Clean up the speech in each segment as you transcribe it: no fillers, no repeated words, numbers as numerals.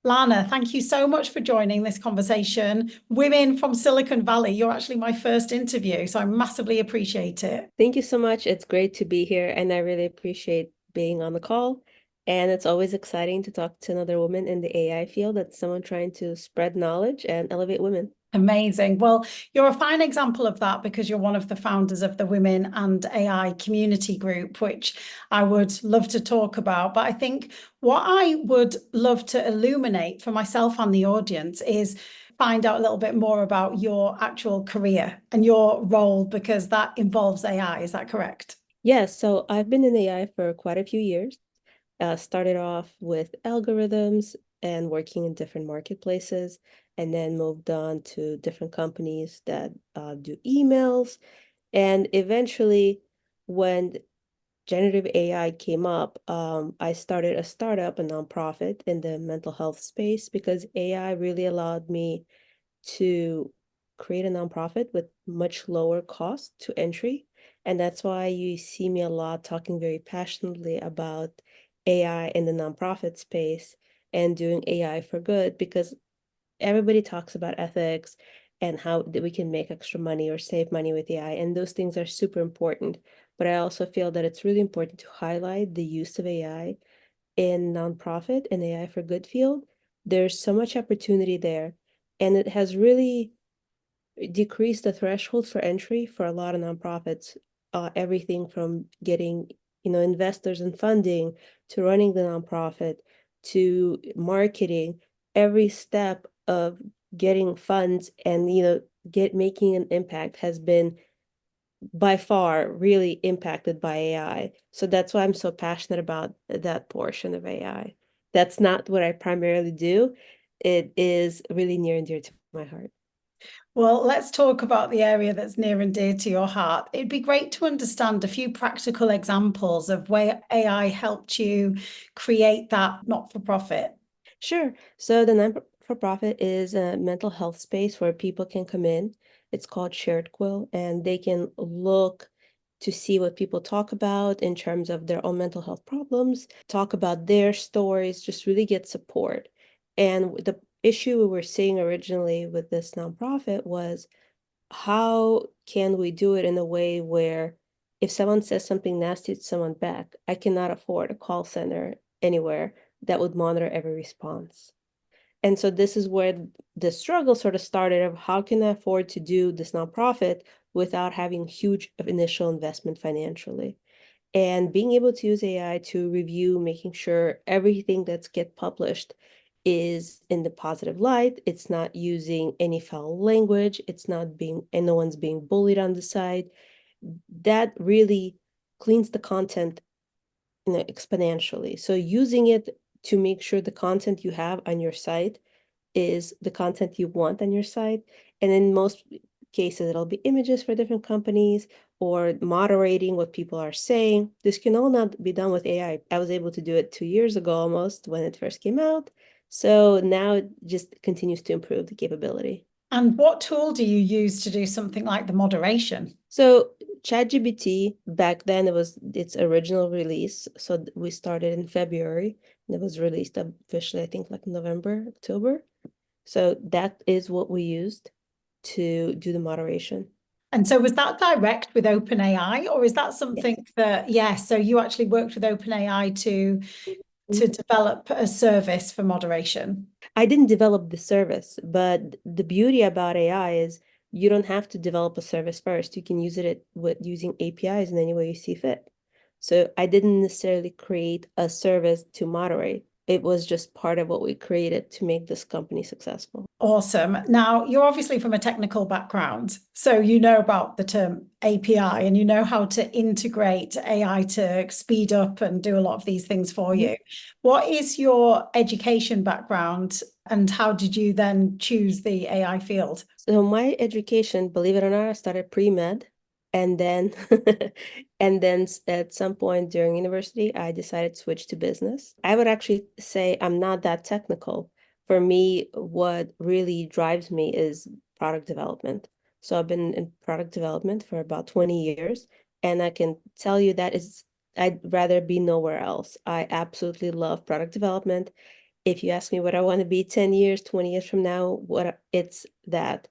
Lana, thank you so much for joining this conversation. Women from Silicon Valley, you're actually my first interview, so I massively appreciate it. Thank you so much. It's great to be here, and I really appreciate being on the call. And it's always exciting to talk to another woman in the AI field. That's someone trying to spread knowledge and elevate women. Amazing. Well, you're a fine example of that because you're one of the founders of the Women and AI community group, which I would love to talk about. But I think what I would love to illuminate for myself and the audience is find out a little bit more about your actual career and your role because that involves AI. Is that correct? Yes, so I've been in AI for quite a few years. Started off with algorithms and working in different marketplaces, and then moved on to different companies that do emails. And eventually, when generative AI came up, I started a startup, a nonprofit in the mental health space because AI really allowed me to create a nonprofit with much lower cost to entry. And that's why you see me a lot talking very passionately about AI in the nonprofit space and doing AI for good because everybody talks about ethics and how that we can make extra money or save money with AI, and those things are super important. But I also feel that it's really important to highlight the use of AI in nonprofit and AI for good field. There's so much opportunity there, and it has really decreased the threshold for entry for a lot of nonprofits. Everything from getting, investors and funding to running the nonprofit to marketing, every step of getting funds and, get making an impact has been by far really impacted by AI. So that's why I'm so passionate about that portion of AI. That's not what I primarily do. It is really near and dear to my heart. Well, let's talk about the area that's near and dear to your heart. It'd be great to understand a few practical examples of where AI helped you create that not-for-profit. Sure. So the non-for-profit is a mental health space where people can come in. It's called Shared Quill, and they can look to see what people talk about in terms of their own mental health problems, talk about their stories, just really get support. And the issue we were seeing originally with this nonprofit was how can we do it in a way where if someone says something nasty to someone back, I cannot afford a call center anywhere that would monitor every response. And so this is where the struggle sort of started of how can I afford to do this nonprofit without having huge initial investment financially. And being able to use AI to review, making sure everything that's get published is in the positive light. It's not using any foul language. It's not being, and no one's being bullied on the side. That really cleans the content, exponentially. So using it to make sure the content you have on your site is the content you want on your site. And in most cases, it'll be images for different companies or moderating what people are saying. This can all not be done with AI. I was able to do it 2 years ago almost when it first came out. So now it just continues to improve the capability. And what tool do you use to do something like the moderation? So ChatGPT back then it was its original release. So we started in February and it was released officially, I think like November, October. So that is what we used to do the moderation. And so was that direct with OpenAI, or is that Yes. something that, yes, so you actually worked with OpenAI to Mhm. develop a service for moderation? I didn't develop the service, but the beauty about AI is you don't have to develop a service first. You can use it with using APIs in any way you see fit. So I didn't necessarily create a service to moderate. It was just part of what we created to make this company successful. Awesome. Now, you're obviously from a technical background, so you know about the term API and you know how to integrate AI to speed up and do a lot of these things for Mhm. you. What is your education background and how did you then choose the AI field? So my education, believe it or not, I started pre-med and then at some point during university, I decided to switch to business. I would actually say I'm not that technical. For me, what really drives me is product development. So I've been in product development for about 20 years, and I can tell you that is I'd rather be nowhere else. I absolutely love product development. if you ask me what I want to be 10 years, 20 years from now, it's that.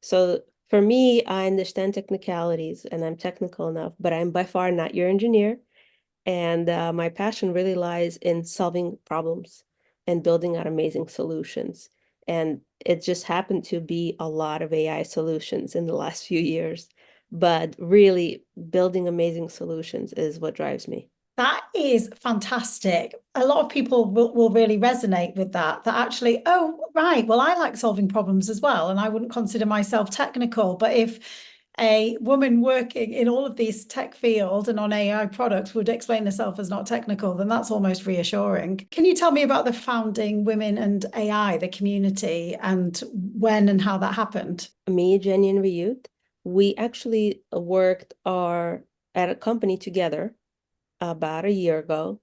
So for me, I understand technicalities and I'm technical enough, but I'm by far not your engineer. And my passion really lies in solving problems and building out amazing solutions. And it just happened to be a lot of AI solutions in the last few years. But really, building amazing solutions is what drives me. That is fantastic. A lot of people will really resonate with that. That actually, oh, right, well, I like solving problems as well, and I wouldn't consider myself technical. But if a woman working in all of these tech fields and on AI products would explain herself as not technical, then that's almost reassuring. Can you tell me about the founding Women and AI, the community, and when and how that happened? Me, Jenny, and Ryut, we actually worked at a company together about a year ago,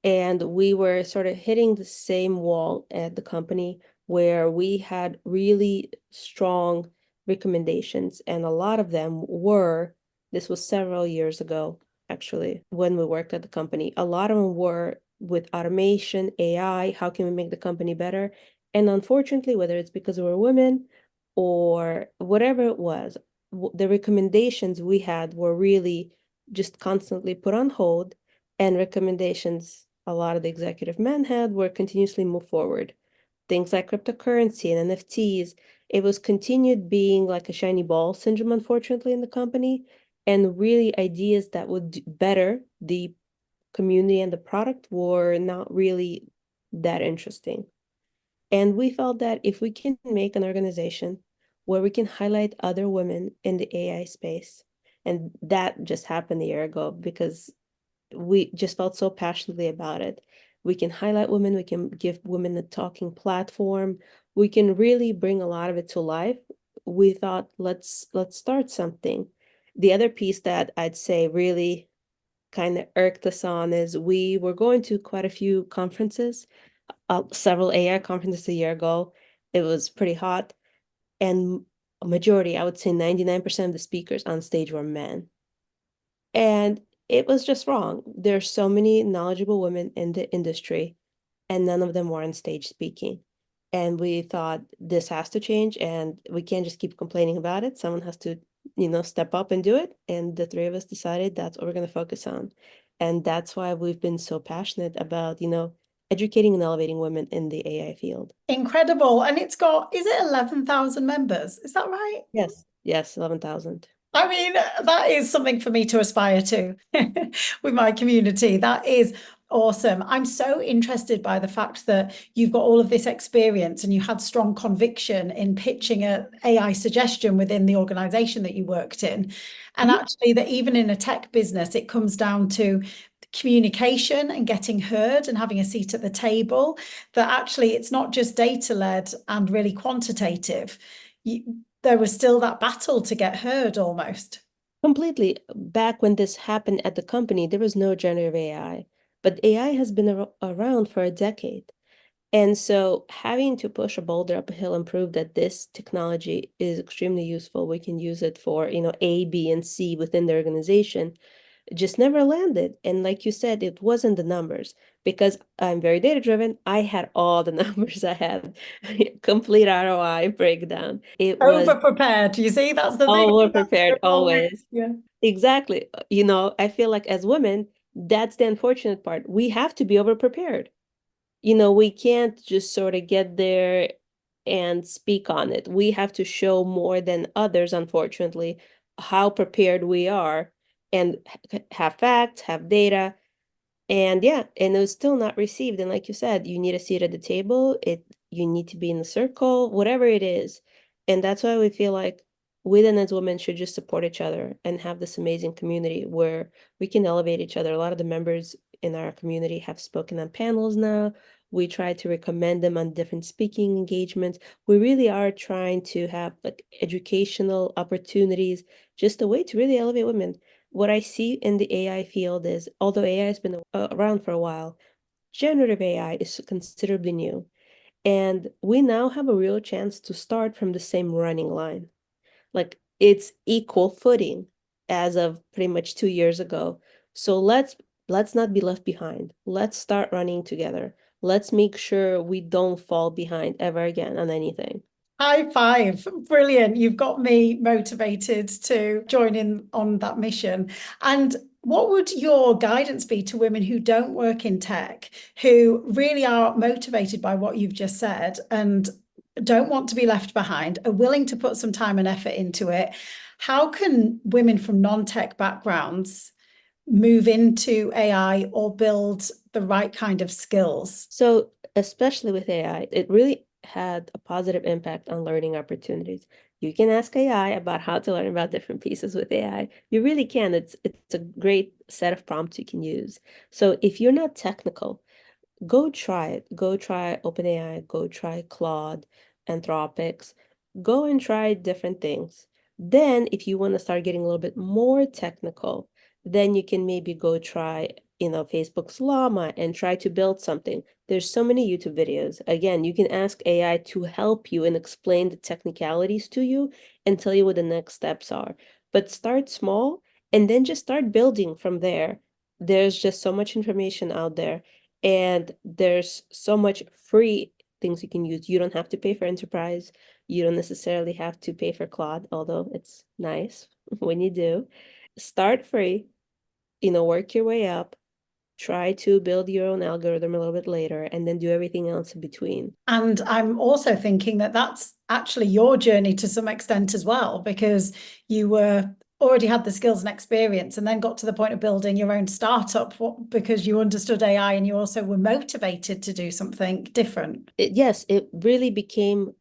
and we were sort of hitting the same wall at the company where we had really strong recommendations, and a lot of them were, this was several years ago, actually, when we worked at the company. A lot of them were with automation, AI, how can we make the company better? And unfortunately, whether it's because we're women or whatever it was, the recommendations we had were really just constantly put on hold, and recommendations a lot of the executive men had were continuously move forward. Things like cryptocurrency and NFTs, it was continued being like a shiny ball syndrome, unfortunately, in the company, and really ideas that would better the community and the product were not really that interesting. And we felt that if we can make an organization where we can highlight other women in the AI space, and that just happened a year ago because we just felt so passionately about it. We can highlight women, we can give women a talking platform, we can really bring a lot of it to life. We thought, let's start something. The other piece that I'd say really kind of irked us on is we were going to quite a few conferences, several AI conferences a year ago. It was pretty hot, and a majority, I would say 99% of the speakers on stage were men. And it was just wrong. There's so many knowledgeable women in the industry, and none of them were on stage speaking. And we thought this has to change, and we can't just keep complaining about it. Someone has to, step up and do it. And the three of us decided that's what we're going to focus on. And that's why we've been so passionate about, educating and elevating women in the AI field. Incredible. And it's got, is it 11,000 members? Is that right? Yes, yes, 11,000. I mean, that is something for me to aspire to with my community. That is awesome. I'm so interested by the fact that you've got all of this experience and you had strong conviction in pitching a AI suggestion within the organization that you worked in. And Mhm. actually, that even in a tech business, it comes down to communication and getting heard and having a seat at the table. That actually, it's not just data led and really quantitative. There was still that battle to get heard almost. Completely. Back when this happened at the company, there was no generative AI, but AI has been around for a decade. And so having to push a boulder up a hill and prove that this technology is extremely useful, we can use it for, A, B, and C within the organization, just never landed. And like you said, it wasn't the numbers because I'm very data driven. I had all the numbers. I had complete ROI breakdown. It was Over prepared. You see, that's the thing. over That's prepared always, always. yeah. Exactly. I feel like as women, that's the unfortunate part. We have to be over prepared. We can't just sort of get there and speak on it. We have to show more than others, unfortunately, how prepared we are and have facts, have data, and yeah, and it was still not received. And like you said, you need a seat at the table. You need to be in the circle, whatever it is. And that's why we feel like we then as women should just support each other and have this amazing community where we can elevate each other. A lot of the members in our community have spoken on panels now. We try to recommend them on different speaking engagements. We really are trying to have like educational opportunities, just a way to really elevate women. What I see in the AI field is, although AI has been around for a while, generative AI is considerably new. And we now have a real chance to start from the same running line. Like it's equal footing as of pretty much 2 years ago. So let's not be left behind. Let's start running together. Let's make sure we don't fall behind ever again on anything. High five. Brilliant. You've got me motivated to join in on that mission. And what would your guidance be to women who don't work in tech, who really are motivated by what you've just said and don't want to be left behind, are willing to put some time and effort into it? How can women from non-tech backgrounds move into AI or build the right kind of skills? So, especially with AI, it really had a positive impact on learning opportunities. You can ask AI about how to learn about different pieces with AI. You really can. It's a great set of prompts you can use. So if you're not technical, go try it. Go try OpenAI, go try Claude, Anthropics. Go and try different things. Then, if you want to start getting a little bit more technical, then you can maybe go try, Facebook's Llama and try to build something. There's so many YouTube videos. Again, you can ask AI to help you and explain the technicalities to you and tell you what the next steps are. But start small and then just start building from there. There's just so much information out there. And there's so much free things you can use. You don't have to pay for Enterprise. You don't necessarily have to pay for Claude, although it's nice when you do. Start free, work your way up, try to build your own algorithm a little bit later, and then do everything else in between. And I'm also thinking that that's actually your journey to some extent as well, because you were already had the skills and experience and then got to the point of building your own startup because you understood AI and you also were motivated to do something different. Yes, it really became,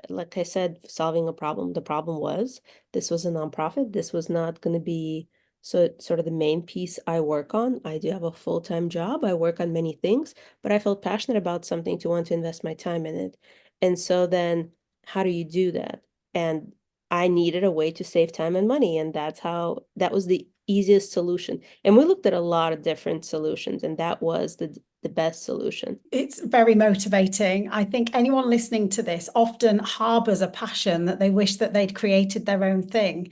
like I said, solving a problem. The problem was this was a nonprofit. This was not going to be sort of the main piece I work on. I do have a full-time job. I work on many things, but I felt passionate about something to want to invest my time in it. And so then how do you do that? And I needed a way to save time and money, and that was the easiest solution. And we looked at a lot of different solutions, and that was the best solution. It's very motivating. I think anyone listening to this often harbors a passion that they wish that they'd created their own thing.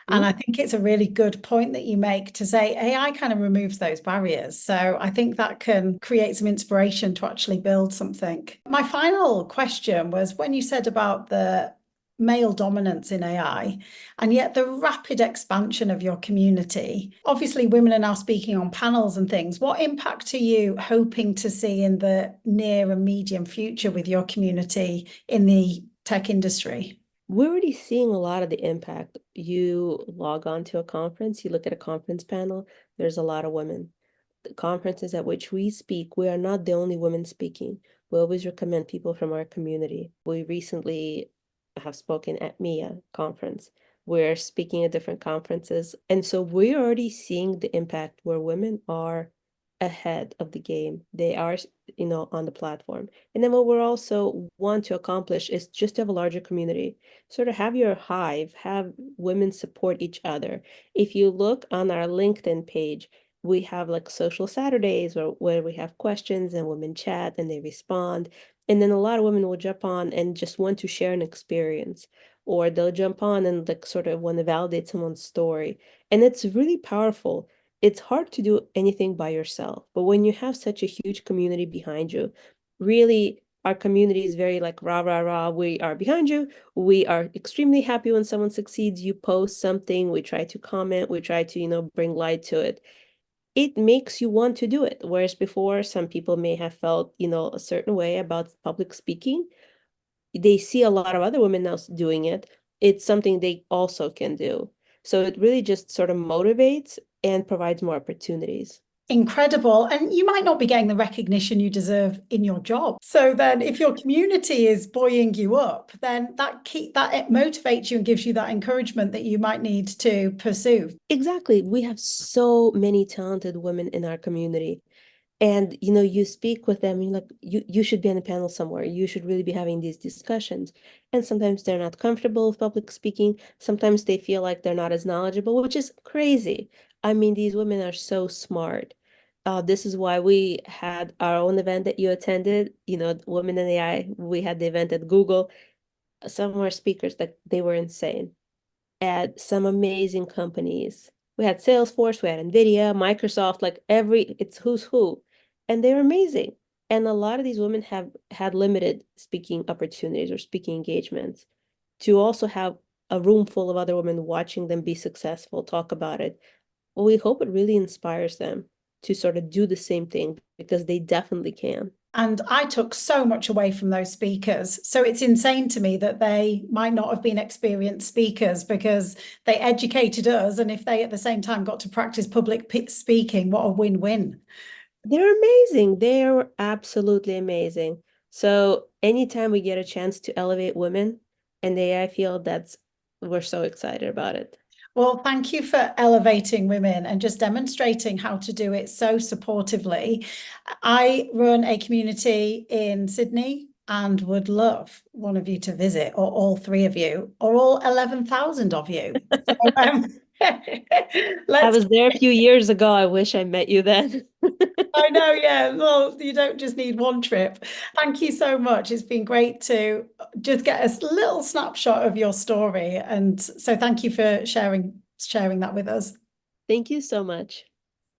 And Mhm. I think it's a really good point that you make to say AI kind of removes those barriers. So I think that can create some inspiration to actually build something. My final question was when you said about the male dominance in AI and yet the rapid expansion of your community. Obviously, women are now speaking on panels and things. What impact are you hoping to see in the near and medium future with your community in the tech industry? We're already seeing a lot of the impact. You log on to a conference, you look at a conference panel, there's a lot of women. The conferences at which we speak, we are not the only women speaking. We always recommend people from our community. We recently have spoken at MIA conference. We're speaking at different conferences. And so we're already seeing the impact where women are ahead of the game. They are, on the platform. And then what we're also want to accomplish is just to have a larger community. Sort of have your hive, have women support each other. If you look on our LinkedIn page, we have like social Saturdays where we have questions and women chat and they respond. And then a lot of women will jump on and just want to share an experience, or they'll jump on and like sort of want to validate someone's story. And it's really powerful. It's hard to do anything by yourself, but when you have such a huge community behind you, really our community is very like rah, rah, rah. We are behind you. We are extremely happy when someone succeeds. You post something, we try to comment, we try to, bring light to it. It makes you want to do it. Whereas before, some people may have felt, a certain way about public speaking. They see a lot of other women now doing it. It's something they also can do. So it really just sort of motivates and provides more opportunities. Incredible. And you might not be getting the recognition you deserve in your job. So then if your community is buoying you up, then that it motivates you and gives you that encouragement that you might need to pursue. Exactly. We have so many talented women in our community. And you speak with them, and you're like, you should be on a panel somewhere. You should really be having these discussions. And sometimes they're not comfortable with public speaking. Sometimes they feel like they're not as knowledgeable, which is crazy. I mean, these women are so smart. This is why we had our own event that you attended, Women in AI. We had the event at Google. Some of our speakers, like they were insane at some amazing companies. We had Salesforce, we had Nvidia, Microsoft, like it's who's who. And they're amazing. And a lot of these women have had limited speaking opportunities or speaking engagements. To also have a room full of other women watching them be successful, talk about it, well, we hope it really inspires them to sort of do the same thing because they definitely can. And I took so much away from those speakers. So it's insane to me that they might not have been experienced speakers because they educated us. And if they at the same time got to practice public speaking, what a win-win. They're amazing. They're absolutely amazing. So anytime we get a chance to elevate women in the AI field, we're so excited about it. Well, thank you for elevating women and just demonstrating how to do it so supportively. I run a community in Sydney and would love one of you to visit, or all three of you, or all 11,000 of you. So, I let's. was there a few years ago. I wish I met you then. I know, yeah. Well, you don't just need one trip. Thank you so much. It's been great to just get a little snapshot of your story. And so thank you for sharing that with us. Thank you so much.